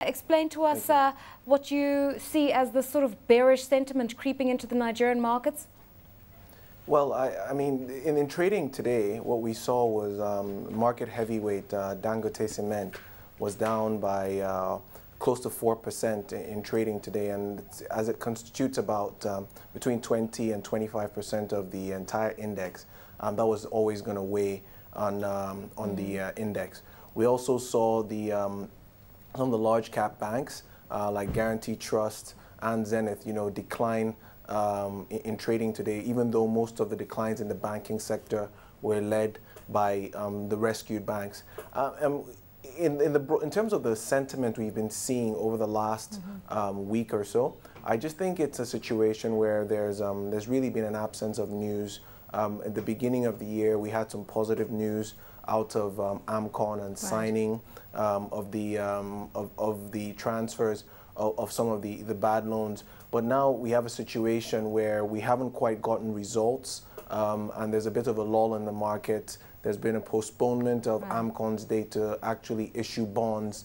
Explain to us what you see as the sort of bearish sentiment creeping into the Nigerian markets. Well, I mean, in trading today, what we saw was market heavyweight Dangote Cement was down by close to 4% in trading today, and as it constitutes about between 20 and 25% of the entire index, that was always going to weigh on the index. We also saw some of the large cap banks like Guarantee Trust and Zenith, decline in trading today, even though most of the declines in the banking sector were led by the rescued banks. In terms of the sentiment we've been seeing over the last week or so, I just think it's a situation where there's really been an absence of news. At the beginning of the year, we had some positive news out of AMCON and signing of the transfers of some of the bad loans. But now we have a situation where we haven't quite gotten results, and there's a bit of a lull in the market. There's been a postponement of AMCON's date to actually issue bonds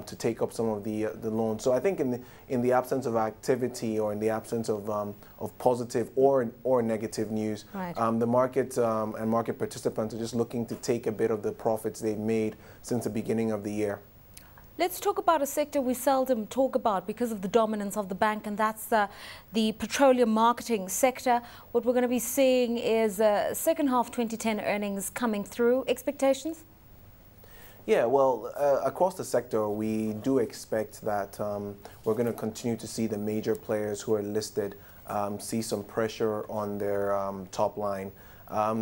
to take up some of the loans. So I think in the absence of activity, or in the absence of positive or negative news, the market and market participants are just looking to take a bit of the profits they've made since the beginning of the year. Let's talk about a sector we seldom talk about because of the dominance of the bank, and that's the petroleum marketing sector. What we're going to be seeing is second half 2010 earnings coming through. Expectations? Yeah, well, across the sector, we do expect that we're going to continue to see the major players who are listed see some pressure on their top line.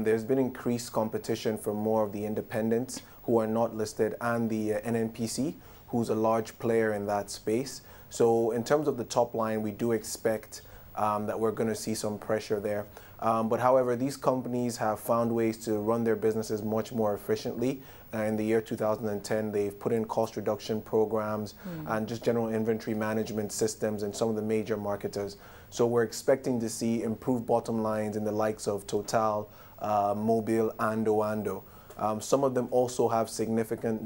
There's been increased competition from more of the independents who are not listed, and the NNPC, who's a large player in that space. So in terms of the top line, we do expect that we're going to see some pressure there. But however, these companies have found ways to run their businesses much more efficiently. In the year 2010, they've put in cost reduction programs and just general inventory management systems in some of the major marketers. So we're expecting to see improved bottom lines in the likes of Total, Mobil, and Oando. Some of them also have significant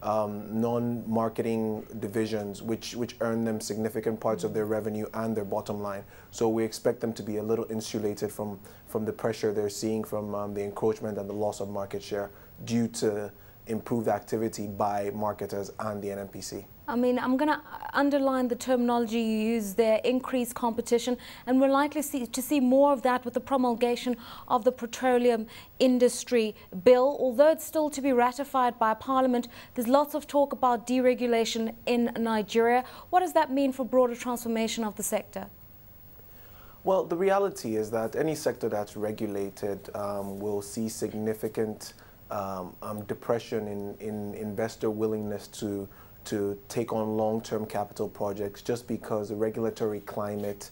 non-marketing divisions, which earn them significant parts of their revenue and their bottom line. So we expect them to be a little insulated from the pressure they're seeing from the encroachment and the loss of market share due to improved activity by marketers and the NNPC. I mean, I'm going to underline the terminology you use there, increased competition, and we're likely to see more of that with the promulgation of the Petroleum Industry Bill. Although it's still to be ratified by Parliament, there's lots of talk about deregulation in Nigeria. What does that mean for broader transformation of the sector? Well, the reality is that any sector that's regulated will see significant depression in investor willingness to take on long-term capital projects, just because the regulatory climate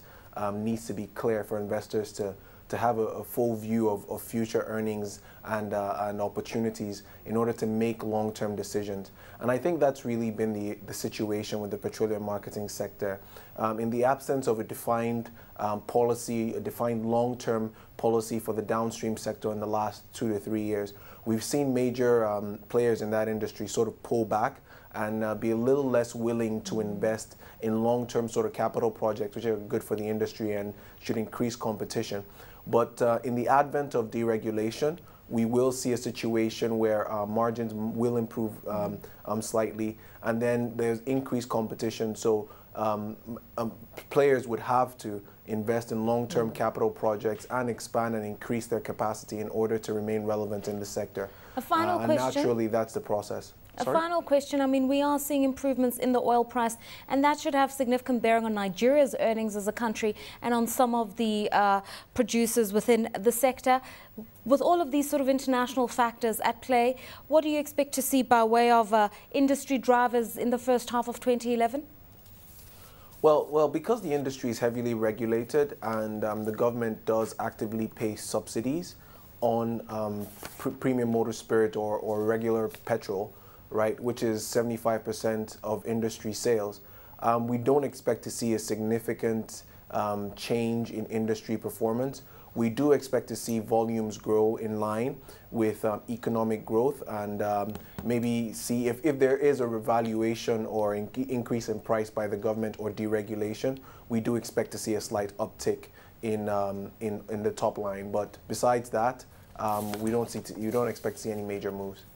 needs to be clear for investors to have a full view of future earnings and opportunities in order to make long-term decisions. And I think that's really been the situation with the petroleum marketing sector. In the absence of a defined policy, a defined long-term policy for the downstream sector in the last 2 to 3 years, we've seen major players in that industry sort of pull back and be a little less willing to invest in long-term sort of capital projects, which are good for the industry and should increase competition. But in the advent of deregulation, we will see a situation where margins will improve slightly, and then there's increased competition. So players would have to invest in long-term capital projects and expand and increase their capacity in order to remain relevant in the sector. A final question. And naturally, that's the process. A final question. I mean, we are seeing improvements in the oil price, and that should have significant bearing on Nigeria's earnings as a country and on some of the producers within the sector. With all of these sort of international factors at play, what do you expect to see by way of industry drivers in the first half of 2011? Well, because the industry is heavily regulated and the government does actively pay subsidies on premium motor spirit or regular petrol, right, which is 75% of industry sales, we don't expect to see a significant change in industry performance. we do expect to see volumes grow in line with economic growth, and maybe see if there is a revaluation or increase in price by the government or deregulation, we do expect to see a slight uptick in the top line. But besides that, you don't expect to see any major moves.